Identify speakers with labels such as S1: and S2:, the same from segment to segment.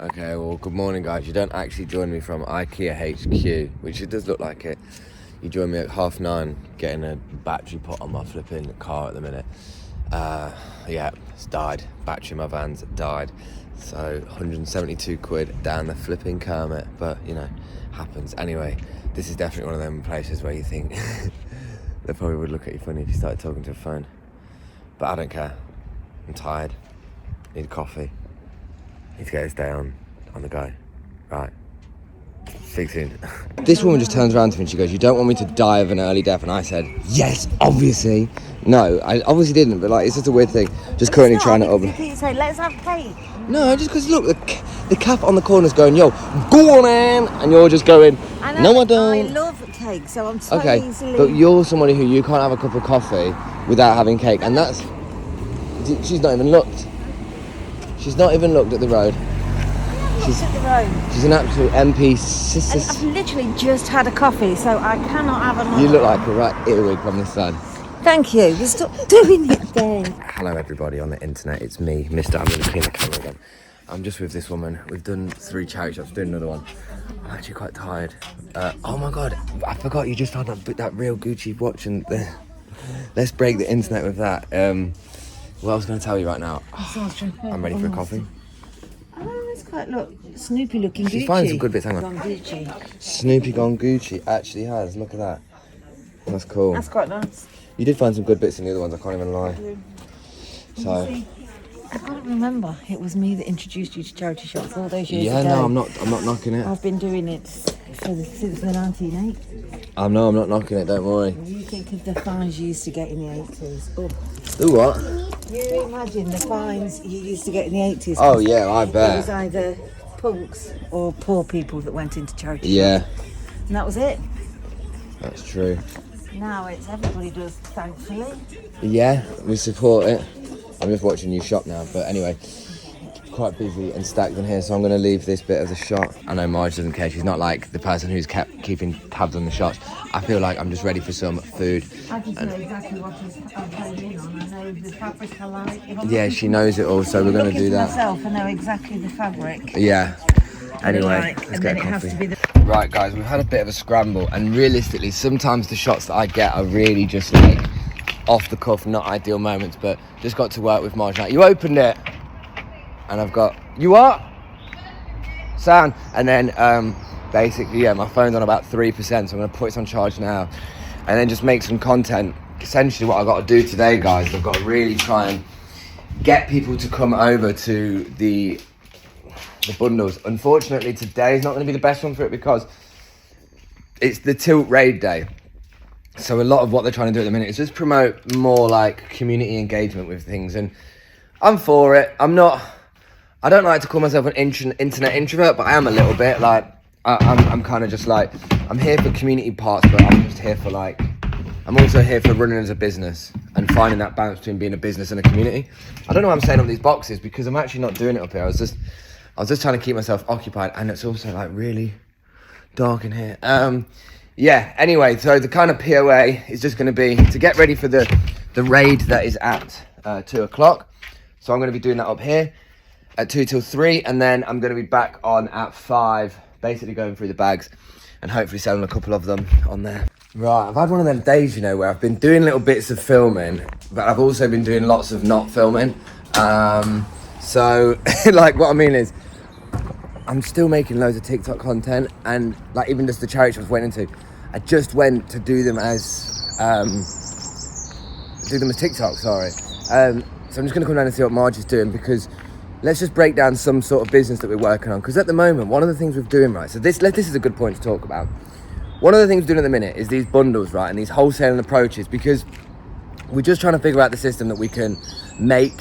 S1: Okay, well, good morning, guys. You don't actually join me from IKEA HQ, which it does look like it. You join me at 9:30, getting a battery put on my flipping car at the minute. Yeah, it's died. Battery in my van's died. So 172 quid down the flipping Kermit, but you know, happens. Anyway, this is definitely one of them places where you think they probably would look at you funny if you started talking to a phone. But I don't care. I'm tired. Need a coffee. Need to get this day on the go. Right. See you soon. This woman just turns around to me and she goes, "You don't want me to die of an early death?" And I said, "Yes, obviously." No, I obviously didn't, but like, it's just a weird thing. Just currently trying to open.
S2: Say, let's have cake.
S1: No, just because look, the cap on the corner's going, "Yo, go on, man," and you're just going, "No, I don't."
S2: I love cake, so I'm so
S1: okay,
S2: easily...
S1: but you're somebody who you can't have a cup of coffee without having cake, and that's... She's not even looked. She's not even looked at the road.
S2: She's at the road.
S1: She's an absolute MP.
S2: And I've literally just had a coffee, so I cannot have another.
S1: You look like a right earwig from this side.
S2: Thank you. You stop doing it then.
S1: Hello everybody on the internet, it's me, Mr. I'm going to clean the camera again. I'm just with this woman. We've done 3 charity shops, doing another one. I'm actually quite tired. Oh my god, I forgot you just found that real Gucci watch, and let's break the internet with that. What I was going to tell you right now, I'm ready for a coffee.
S2: Oh, it's quite, look, Snoopy looking Gucci.
S1: She's finding some good bits, hang on.
S2: Gone Gucci.
S1: Snoopy gone Gucci actually has, look at that. That's cool.
S2: That's quite nice.
S1: You did find some good bits in the other ones, I can't even lie. So,
S2: I can't remember. It was me that introduced you to charity shops all those years ago.
S1: Yeah, no, I'm not knocking it.
S2: I've been doing it since the 1980s.
S1: I'm not knocking it, don't worry.
S2: You think of the fines you used to get in the 80s. Oh.
S1: Ooh, what?
S2: You imagine the fines you used to get in the 80s.
S1: Oh yeah, I bet.
S2: It was either punks or poor people that went into charity.
S1: Yeah.
S2: And that was it.
S1: That's true.
S2: Now it's everybody does, thankfully.
S1: Yeah, we support it. I'm just watching you shop now, but anyway, quite busy and stacked in here, so I'm going to leave this bit of the shot. I know Marge doesn't care. She's not like the person who's kept keeping tabs on the shots. I feel like I'm just ready for some food.
S2: I just know exactly what I'm playing in on. I know the fabric I like.
S1: Yeah, she knows it all, so we're going to do that.
S2: Myself, I know exactly the fabric.
S1: Yeah. Anyway, let's get a coffee. Right, guys, we've had a bit of a scramble, and realistically, sometimes the shots that I get are really just like off the cuff, not ideal moments, but just got to work with Marge now. You opened it, and I've got, you what? Sound. And then basically, yeah, my phone's on about 3%, so I'm going to put it on charge now, and then just make some content. Essentially, what I've got to do today, guys, I've got to really try and get people to come over to the bundles. Unfortunately, today is not going to be the best one for it because it's the Tilt Raid Day. So a lot of what they're trying to do at the minute is just promote more like community engagement with things, and I'm for it. I don't like to call myself an internet introvert, but I am a little bit. Like I'm kind of just like, I'm here for community parts, but I'm just here for like, I'm also here for running as a business and finding that balance between being a business and a community. I don't know why I'm saying all these boxes, because I'm actually not doing it up here. I was just trying to keep myself occupied, and it's also like really dark in here. Yeah, anyway, so the kind of POA is just going to be to get ready for the raid that is at 2 o'clock. So I'm going to be doing that up here at 2 till 3, and then I'm going to be back on at 5, basically going through the bags and hopefully selling a couple of them on there. Right, I've had one of them days, you know, where I've been doing little bits of filming, but I've also been doing lots of not filming. So, like, what I mean is, I'm still making loads of TikTok content, and like even just the charity shops went into, I just went to do them as TikTok, sorry. So I'm just gonna come down and see what Marge is doing, because let's just break down some sort of business that we're working on. Because at the moment, one of the things we're doing, right, so this is a good point to talk about. One of the things we're doing at the minute is these bundles, right, and these wholesaling approaches, because we're just trying to figure out the system that we can make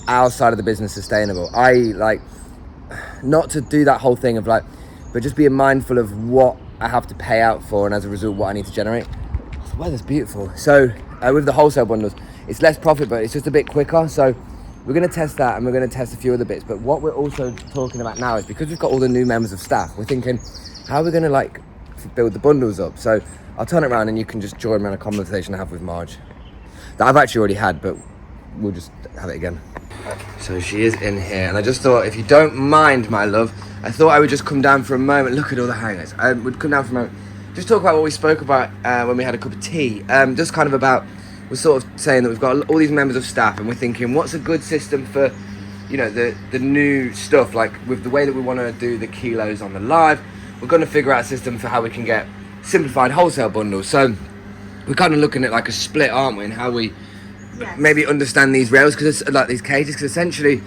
S1: our side of the business sustainable. Like, not to do that whole thing of like, but just being mindful of what I have to pay out for, and as a result what I need to generate. The weather's beautiful. So with the wholesale bundles, it's less profit, but it's just a bit quicker. So we're going to test that, and we're going to test a few other bits. But what we're also talking about now is, because we've got all the new members of staff, we're thinking, how are we going to like build the bundles up? So I'll turn it around and you can just join me on a conversation I have with Marge that I've actually already had, but we'll just have it again. So she is in here, and I just thought, if you don't mind, my love, I thought I would just come down for a moment. Look at all the hangers. We'd come down for a moment, just talk about what we spoke about when we had a cup of tea. Just kind of about, we're sort of saying that we've got all these members of staff, and we're thinking, what's a good system for, you know, the new stuff, like with the way that we want to do the kilos on the live. We're going to figure out a system for how we can get simplified wholesale bundles. So we're kind of looking at like a split, aren't we, and how we maybe understand these rails, because it's like these cages, because essentially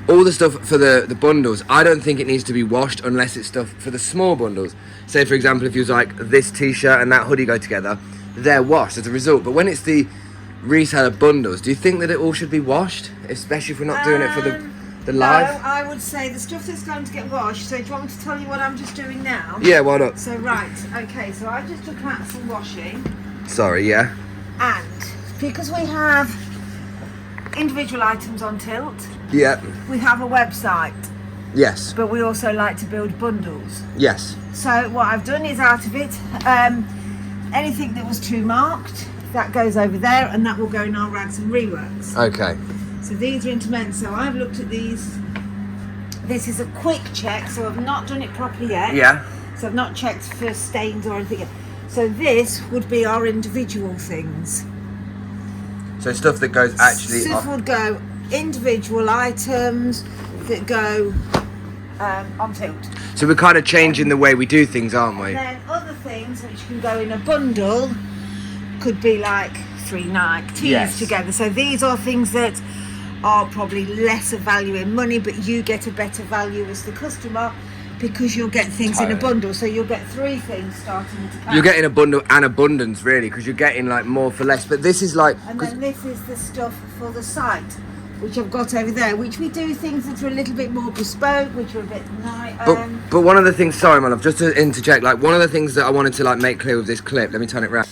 S1: all the stuff for the bundles, I don't think it needs to be washed unless it's stuff for the small bundles. Say, for example, if you was like this t-shirt and that hoodie go together, they're washed as a result. But when it's the reseller bundles, do you think that it all should be washed, especially if we're not doing it for the live?
S2: No, I would say the stuff that's going to get washed. So do you want me to tell you what I'm just doing now?
S1: Yeah, why not?
S2: So right, okay, so I just took out some washing.
S1: Sorry, yeah.
S2: And because we have individual items on tilt,
S1: yeah,
S2: we have a website.
S1: Yes.
S2: But we also like to build bundles.
S1: Yes.
S2: So what I've done is, out of it, anything that was too marked, that goes over there, and that will go in our rads and reworks.
S1: Okay.
S2: So these are interment. So I've looked at these. This is a quick check, so I've not done it properly yet.
S1: Yeah.
S2: So I've not checked for stains or anything. So this would be our individual things.
S1: So stuff that goes actually
S2: Stuff would go individual items that go on tilt.
S1: So we're kind of changing the way we do things, aren't we?
S2: And then other things which can go in a bundle could be like 3 Nike tees together. So these are things that are probably lesser value in money, but you get a better value as the customer, because you'll get things in a bundle. So you'll get 3 things starting to count.
S1: You're getting a bundle and abundance, really, because you're getting like more for less. But this is like...
S2: And then this is the stuff for the site, which I've got over there, which we do things that are a little bit more bespoke, which are a bit
S1: but one of the things, sorry my love, just to interject, like one of the things that I wanted to like make clear with this clip, let me turn it around.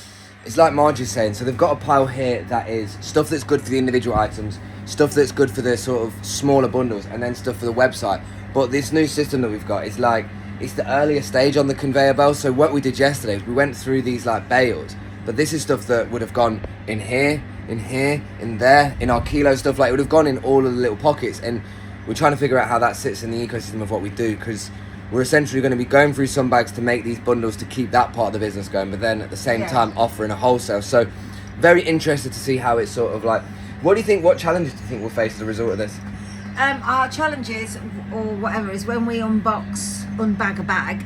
S1: It's like Margie's saying, so they've got a pile here that is stuff that's good for the individual items, stuff that's good for the sort of smaller bundles, and then stuff for the website. But this new system that we've got is like, it's the earlier stage on the conveyor belt. So what we did yesterday is we went through these like bales, but this is stuff that would have gone in here, in there, in our kilo stuff. Like it would have gone in all of the little pockets, and we're trying to figure out how that sits in the ecosystem of what we do, because we're essentially going to be going through some bags to make these bundles to keep that part of the business going, but then at the same time offering a wholesale. So very interested to see how it's sort of like, what do you think, what challenges do you think we'll face as a result of this?
S2: Our challenges, or whatever, is when we unbag a bag,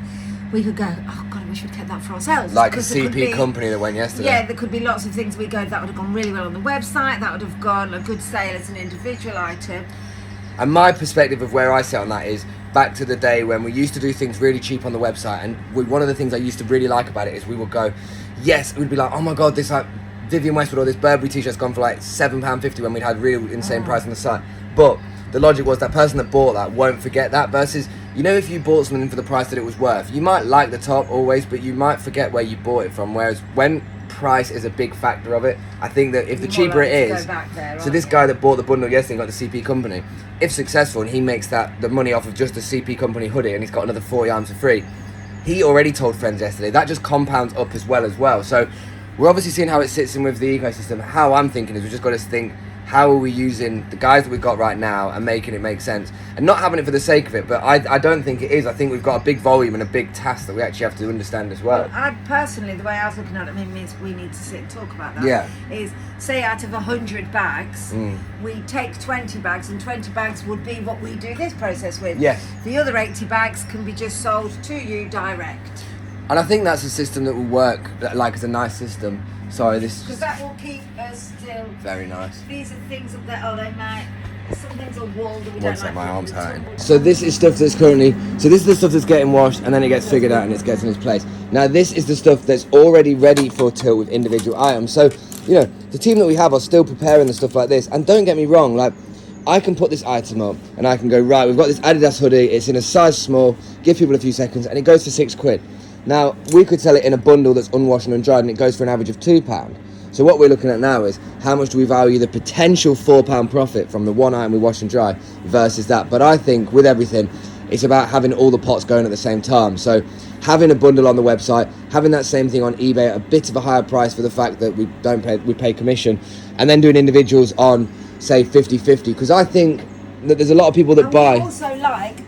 S2: we could go, oh God, I wish we'd kept that for ourselves.
S1: Like a CP company that went yesterday.
S2: Yeah, there could be lots of things we go, that would have gone really well on the website, that would have gone a good sale as an individual item.
S1: And my perspective of where I sit on that is back to the day when we used to do things really cheap on the website, and one of the things I used to really like about it is we would go, yes, we'd be like, oh my God, this like Vivienne Westwood or this Burberry t-shirt's gone for like £7.50 when we'd had real insane price on the site. But the logic was that person that bought that won't forget that, versus, you know, if you bought something for the price that it was worth, you might like the top always, but you might forget where you bought it from. Whereas when price is a big factor of it, I think that if the cheaper it is, so this guy that bought the bundle yesterday got the CP company, if successful and he makes the money off of just the CP company hoodie and he's got another 40 arms for free, he already told friends yesterday, that just compounds up as well. So we're obviously seeing how it sits in with the ecosystem. How I'm thinking is we just got to think, how are we using the guys that we've got right now and making it make sense, and not having it for the sake of it. But I don't think it is. I think we've got a big volume and a big task that we actually have to understand as well.
S2: I personally, the way I was looking at it, means we need to sit and talk about that.
S1: Yeah.
S2: Is, say out of 100 bags, we take 20 bags, and 20 bags would be what we do this process with.
S1: Yes.
S2: The other 80 bags can be just sold to you direct.
S1: And I think that's a system that will work, like as a nice system. Sorry, this...
S2: Because that will keep us still...
S1: Very nice.
S2: These are things that, they might... Some things are wall that we don't like.
S1: My arm's hurting. So this is stuff that's currently... So this is the stuff that's getting washed, and then it gets figured out and it gets in its place. Now this is the stuff that's already ready for tilt with individual items. So, you know, the team that we have are still preparing the stuff like this. And don't get me wrong, like, I can put this item up and I can go, right, we've got this Adidas hoodie, it's in a size small, give people a few seconds, and it goes for £6. Now, we could sell it in a bundle that's unwashed and undried, and it goes for an average of £2. So what we're looking at now is, how much do we value the potential £4 profit from the one item we wash and dry versus that? But I think with everything, it's about having all the pots going at the same time. So having a bundle on the website, having that same thing on eBay at a bit of a higher price for the fact that we pay commission, and then doing individuals on, say, 50-50, because I think that there's a lot of people that buy...
S2: We also like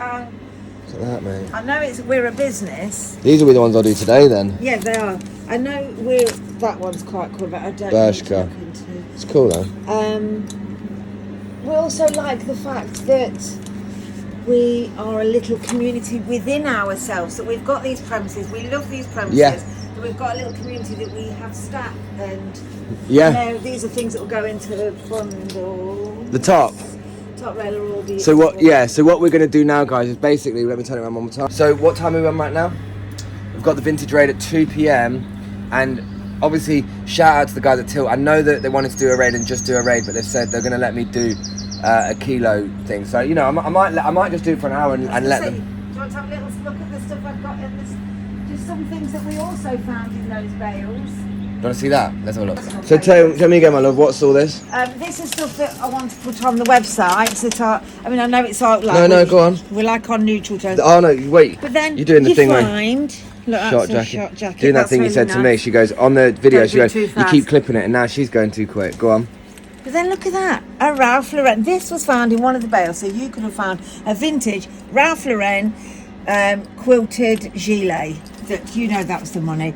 S1: Look at that, mate.
S2: I know we're a business.
S1: These will be the ones I'll do today, then.
S2: Yeah, they are. I know that one's quite cool, but I don't
S1: Bershka.
S2: need to look into.
S1: It's cool, though.
S2: We also like the fact that we are a little community within ourselves. That we've got these premises. We love these premises.
S1: Yeah.
S2: That we've got a little community that we have staff and.
S1: Yeah.
S2: You know, these are things that will go into the bundle.
S1: The top.
S2: Top rail will all be.
S1: So what? Yeah. So what we're gonna do now, guys, is basically let me turn it around one more time. So what time are we on right now? We've got the vintage raid at 2 p.m. and obviously shout out to the guys at Tilt. I know that they wanted to do a raid and just do a raid, but they've said they're gonna let me do a kilo thing. So you know, I might just do it for an hour and let them.
S2: Do you want to have a little look at the stuff I've got in this? Just some things that we also found in those bales.
S1: You want to see that? Let's have a look. So tell me again, my love, what's all this?
S2: This is stuff that I want to put on the website. I mean, I know it's all like...
S1: No, go on.
S2: We're like on neutral tones.
S1: Oh, no, wait.
S2: But then
S1: you're doing the thing where...
S2: Look,
S1: shot jacket. Doing that thing you said to me. She goes, on the video, she goes, you keep clipping it, and now she's going too quick. Go on.
S2: But then look at that. A Ralph Lauren. This was found in one of the bales, so you could have found a vintage Ralph Lauren quilted gilet. That, you know, that was the money.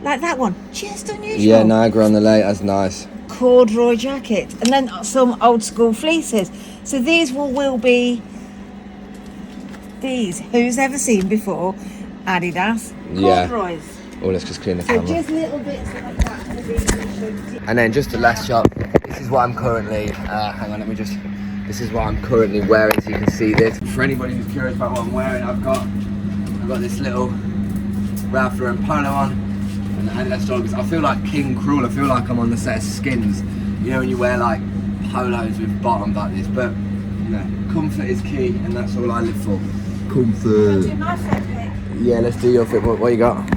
S2: Like that one, just unusual.
S1: Yeah, Niagara on the Lake, that's nice.
S2: Corduroy jacket, and then some old school fleeces. So these will be these. Who's ever seen before? Adidas corduroys.
S1: Yeah. Oh, let's just clean the
S2: So
S1: camera.
S2: just little bits like that.
S1: And then just the last shot. This is what I'm currently. Hang on, let me just. This is what I'm currently wearing, so you can see this. For anybody who's curious about what I'm wearing, I've got this little Ralph Lauren polo on. And that's all because I feel like King Cruel. I feel like I'm on the set of Skins. You know when you wear like polos with bottoms like this. But you know, comfort is key, and that's all I live for. Comfort.
S2: Do my fit pick.
S1: Yeah, let's do your fit. What you got?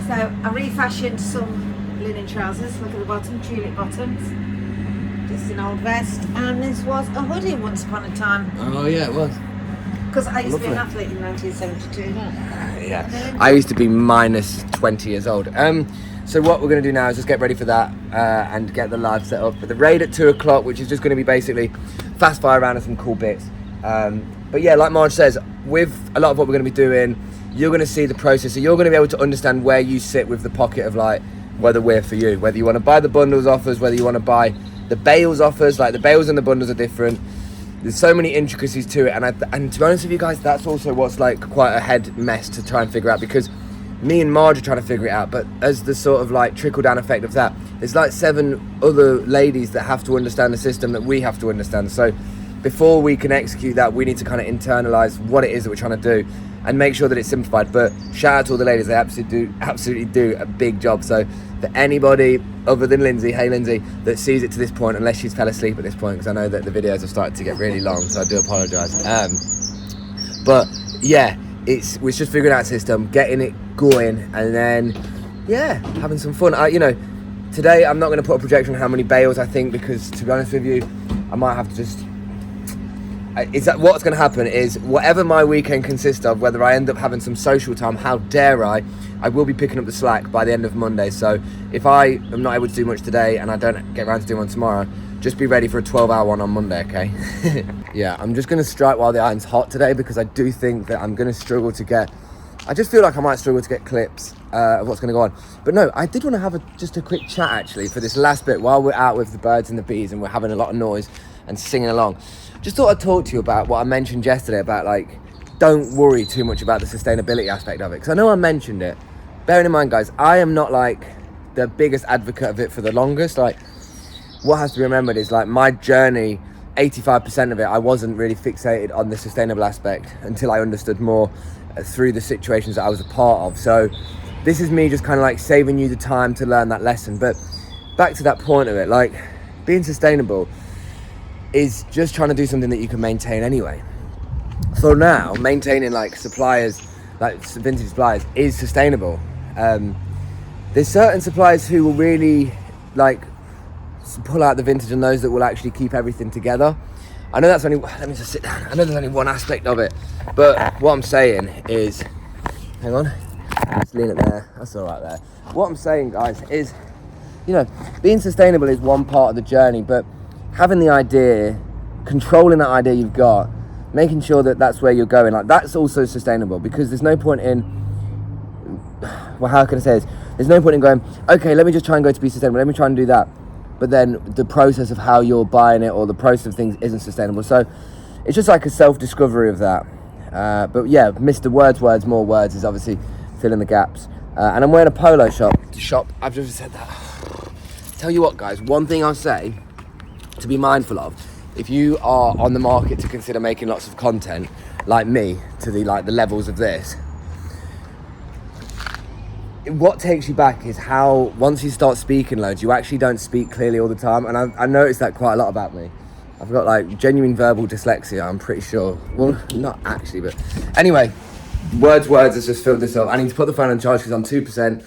S2: So I refashioned some linen trousers. Look at the bottom, tulip bottoms. Just an old vest, and this was a hoodie once upon a time.
S1: Oh yeah, it was.
S2: Because I used to be an athlete in 1972.
S1: Yeah, I used to be minus 20 years old. So what we're going to do now is just get ready for that and get the live set up. But the raid at 2 o'clock, which is just going to be basically fast fire around and some cool bits. But yeah, like Marge says, with a lot of what we're going to be doing, you're going to see the process. So you're going to be able to understand where you sit with the pocket of like whether we're for you. Whether you want to buy the bundles offers, whether you want to buy the bales offers. Like the bales and the bundles are different. There's so many intricacies to it, and to be honest with you guys, that's also what's like quite a head mess to try and figure out, because me and Marge are trying to figure it out, but as the sort of like trickle down effect of that, there's like 7 other ladies that have to understand the system that we have to understand. So before we can execute that, we need to kind of internalize what it is that we're trying to do and make sure that it's simplified. But shout out to all the ladies, they absolutely do a big job. So for anybody other than Lindsay, hey Lindsay, that sees it to this point, unless she's fell asleep at this point, because I know that the videos have started to get really long, so I do apologise. But yeah, we're just figuring out a system, getting it going, and then yeah, having some fun. You know, today I'm not going to put a projection on how many bales I think, because to be honest with you, I might have to just. What's going to happen is whatever my weekend consists of, whether I end up having some social time, how dare I will be picking up the slack by the end of Monday. So if I am not able to do much today and I don't get around to doing one tomorrow, just be ready for a 12-hour one on Monday, okay? Yeah, I'm just going to strike while the iron's hot today, because I do think that I'm going to struggle to get... I just feel like I might struggle to get clips of what's going to go on. But no, I did want to have just a quick chat actually for this last bit while we're out with the birds and the bees and we're having a lot of noise and singing along. Just thought I'd talk to you about what I mentioned yesterday about, like, don't worry too much about the sustainability aspect of it. Because I know I mentioned it. Bearing in mind, guys, I am not, like, the biggest advocate of it for the longest. Like, what has to be remembered is, like, my journey, 85% of it, I wasn't really fixated on the sustainable aspect until I understood more through the situations that I was a part of. So this is me just kind of, like, saving you the time to learn that lesson. But back to that point of it, like, being sustainable is just trying to do something that you can maintain anyway. For now, maintaining like suppliers, like vintage suppliers, is sustainable. There's certain suppliers who will really like pull out the vintage, and those that will actually keep everything together. I know that's only, let me just sit down. I know there's only one aspect of it, but what I'm saying is, hang on, just lean it there, that's all right there. What I'm saying, guys, is, you know, being sustainable is one part of the journey, but having the idea, controlling that idea you've got, making sure that that's where you're going. Like, that's also sustainable, because there's no point in, well, how can I say this? There's no point in going, okay, let me just try and go to be sustainable, let me try and do that. But then the process of how you're buying it, or the process of things, isn't sustainable. So it's just like a self-discovery of that. But yeah, Mr. Words, more words is obviously filling the gaps. And I'm wearing a polo shop. I've just said that. Tell you what, guys, one thing I'll say to be mindful of, if you are on the market to consider making lots of content, like me, to the levels of this, what takes you back is how once you start speaking loads, you actually don't speak clearly all the time. And I noticed that quite a lot about me. I've got like genuine verbal dyslexia, I'm pretty sure. Well, not actually, but anyway, words has just filled this up. I need to put the phone on charge because I'm 2%,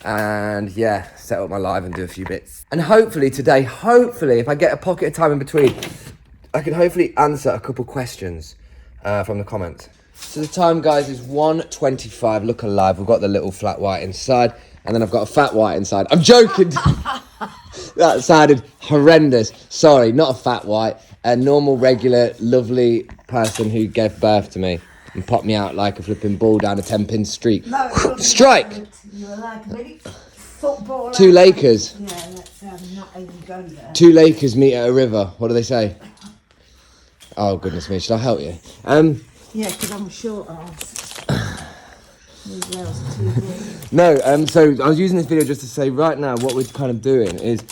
S1: and yeah, set up my live and do a few bits. And hopefully today, if I get a pocket of time in between, I can hopefully answer a couple questions from the comments. So the time, guys, is 1:25. Look alive. We've got the little flat white inside, and then I've got a fat white inside. I'm joking. That sounded horrendous. Sorry, not a fat white. A normal, regular, lovely person who gave birth to me and popped me out like a flipping ball down a 10-pin street. No, strike! You were like a mini footballer. Two Lakers. Yeah, let's not even go there. Two Lakers meet at a river. What do they say? Oh, goodness me. Should I help you?
S2: Yeah, because I'm a short arse.
S1: No, so I was using this video just to say right now what we're kind of doing is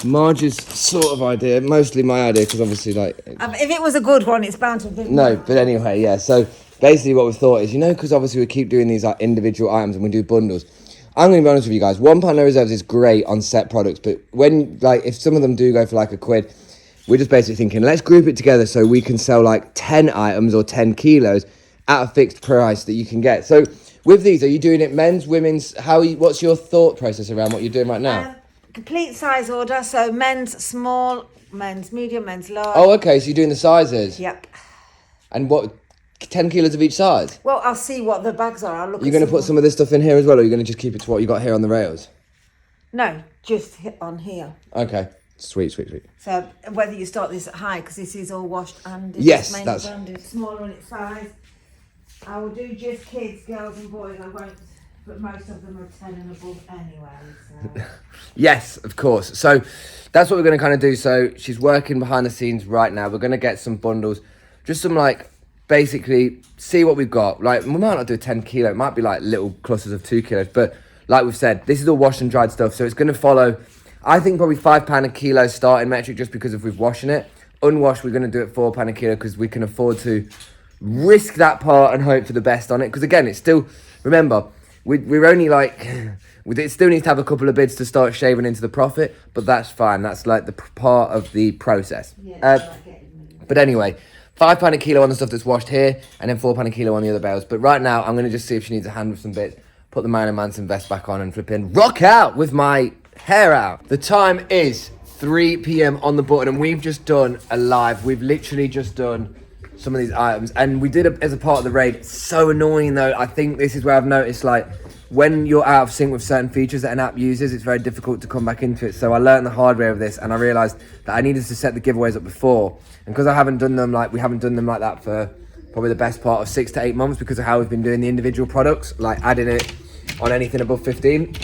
S1: Marge's sort of idea, mostly my idea, because obviously like...
S2: if it was a good one, it's bound to be...
S1: No, but anyway, yeah, so basically what we thought is, because obviously we keep doing these like individual items and we do bundles, I'm going to be honest with you guys, £1 no reserves is great on set products, but when, like, if some of them do go for like £1, we're just basically thinking, let's group it together so we can sell like 10 items or 10 kilos at a fixed price that you can get. So with these, are you doing it men's, women's? What's your thought process around what you're doing right now?
S2: Complete size order, so men's small, men's medium, men's large.
S1: Oh, okay, so you're doing the sizes?
S2: Yep.
S1: And what, 10 kilos of each size?
S2: Well, I'll see what the bags are.
S1: You're going to put some of this stuff in here as well, or are you going to just keep it to what you got here on the rails?
S2: No, just on here.
S1: Okay. Sweet.
S2: So whether you start this at high, because this is all washed and
S1: yes,
S2: mainly
S1: that's
S2: branded, smaller in its size. I will do just kids, girls and boys. I won't, but most of them are 10 and above anyway. So.
S1: Yes, of course. So that's what we're going to kind of do. So she's working behind the scenes right now. We're going to get some bundles, just some like basically see what we've got. Like we might not do a 10 kilo. It might be like little clusters of 2 kilos. But like we've said, this is all washed and dried stuff. So it's going to follow. I think probably £5 a kilo starting metric, just because if we're washing it. Unwashed, we're going to do it £4 a kilo because we can afford to risk that part and hope for the best on it. Because again, it's still, remember, we're only like, it still needs to have a couple of bids to start shaving into the profit, but that's fine. That's like the part of the process. Yeah, but anyway, £5 a kilo on the stuff that's washed here, and then £4 a kilo on the other bales. But right now, I'm going to just see if she needs a hand with some bits, put the Man and Manson vest back on and flip in, rock out with my hair out. The time is 3 p.m. on the button, and we've just done a live. We've literally just done some of these items, and we did it as a part of the raid. It's so annoying though. I think this is where I've noticed, like, when you're out of sync with certain features that an app uses, it's very difficult to come back into it. So I learned the hard way of this, and I realized that I needed to set the giveaways up before, and because I haven't done them like, we haven't done them like that for probably the best part of 6 to 8 months, because of how we've been doing the individual products, like adding it on anything above 15.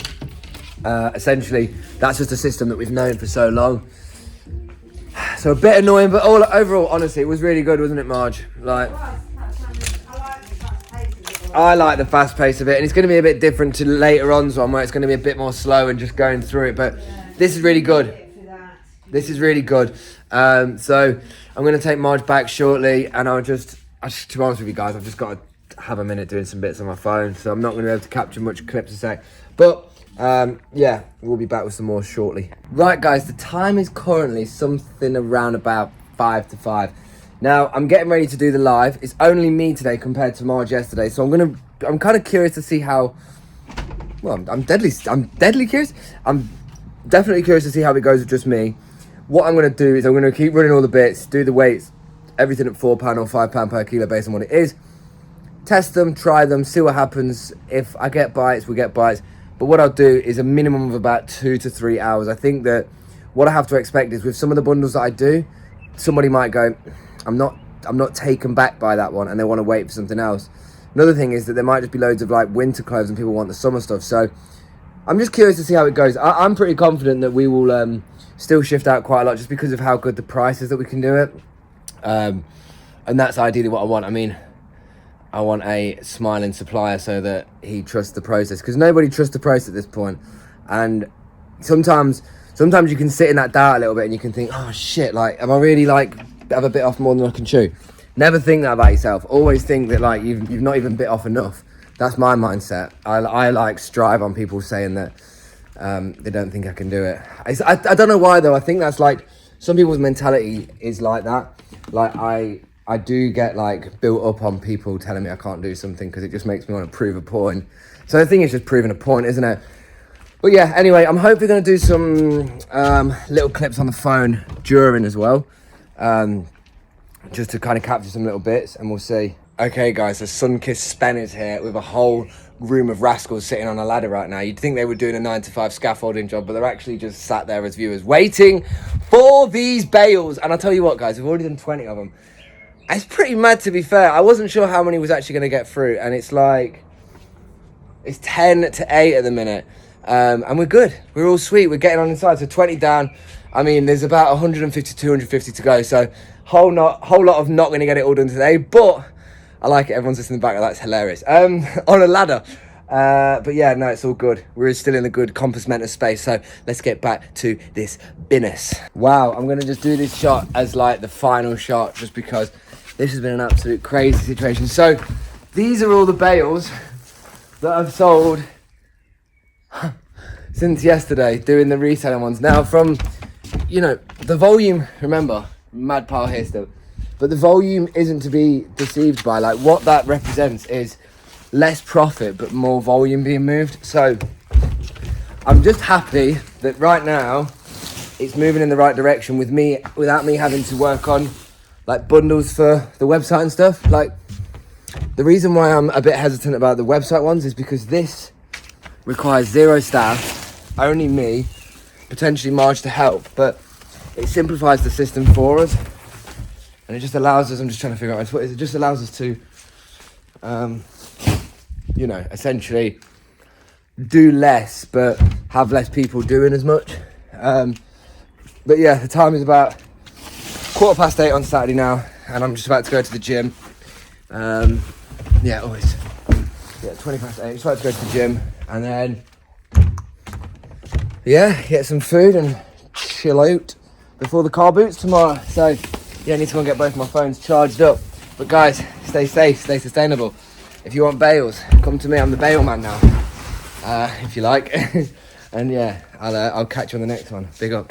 S1: Essentially, that's just a system that we've known for so long. So a bit annoying, but overall, honestly, it was really good, wasn't it, Marge? Like, I like the fast pace of it, and it's going to be a bit different to later on one where it's going to be a bit more slow and just going through it. But this is really good. This is really good. So I'm going to take Marge back shortly, and to be honest with you guys, I've just got to have a minute doing some bits on my phone, so I'm not going to be able to capture much clips to say. But yeah, we'll be back with some more shortly. Right, guys, the time is currently something around about 5 to 5. Now, I'm getting ready to do the live. It's only me today compared to Marge yesterday, so I'm kind of curious to see how, well, I'm deadly curious. I'm definitely curious to see how it goes with just me. What I'm going to do is I'm going to keep running all the bits, do the weights, everything at £4 or £5 per kilo based on what it is. Test them, try them, see what happens. If I get bites, we get bites. But what I'll do is a minimum of about 2 to 3 hours. I think that what I have to expect is with some of the bundles that I do, somebody might go, I'm not not taken back by that one and they want to wait for something else. Another thing is that there might just be loads of like winter clothes and people want the summer stuff. So I'm just curious to see how it goes. I'm pretty confident that we will still shift out quite a lot just because of how good the price is that we can do it. And that's ideally what I want. I mean, I want a smiling supplier so that he trusts the process, because nobody trusts the process at this point. And sometimes you can sit in that doubt a little bit and you can think, oh shit, like, am I really like, have a bit off more than I can chew? Never think that about yourself. Always think that like you've not even bit off enough. That's my mindset. I like strive on people saying that they don't think I can do it. I don't know why though. I think that's like, some people's mentality is like that. Like I do get like built up on people telling me I can't do something because it just makes me want to prove a point. So the thing is just proving a point, isn't it? But yeah, anyway, I'm hopefully going to do some little clips on the phone during as well. Just to kind of capture some little bits, and we'll see. Okay guys, so Sun-Kissed Spen is here with a whole room of rascals sitting on a ladder right now. You'd think they were doing a 9-to-5 scaffolding job, but they're actually just sat there as viewers waiting for these bales. And I'll tell you what guys, we've already done 20 of them. It's pretty mad, to be fair. I wasn't sure how many was actually going to get through, and it's like, it's 10 to 8 at the minute. And we're good. We're all sweet. We're getting on inside. So 20 down. I mean, there's about 150, 250 to go. So whole lot of not going to get it all done today. But I like it. Everyone's listening back. That's hilarious. On a ladder. But yeah, no, it's all good. We're still in a good compass mental space. So let's get back to this business. Wow. I'm going to just do this shot as like the final shot, just because this has been an absolute crazy situation. So these are all the bales that I've sold since yesterday, doing the reseller ones. Now from, you know, the volume, remember, mad pile here still, but the volume isn't to be deceived by. Like, what that represents is less profit but more volume being moved. So I'm just happy that right now it's moving in the right direction without me having to work on like bundles for the website and stuff. Like, the reason why I'm a bit hesitant about the website ones is because this requires 0 staff, only me, potentially Marge to help, but it simplifies the system for us, and it just allows us, I'm just trying to figure out what it is, it just allows us to, you know, essentially do less, but have less people doing as much. But yeah, the time is about 8:15 on Saturday now, and I'm just about to go to the gym. Yeah, always. Yeah, 8:20. Just about to go to the gym, and then yeah, get some food and chill out before the car boots tomorrow. So yeah, I need to go and get both my phones charged up. But guys, stay safe, stay sustainable. If you want bales, come to me. I'm the bale man now, if you like. And yeah, I'll catch you on the next one. Big up.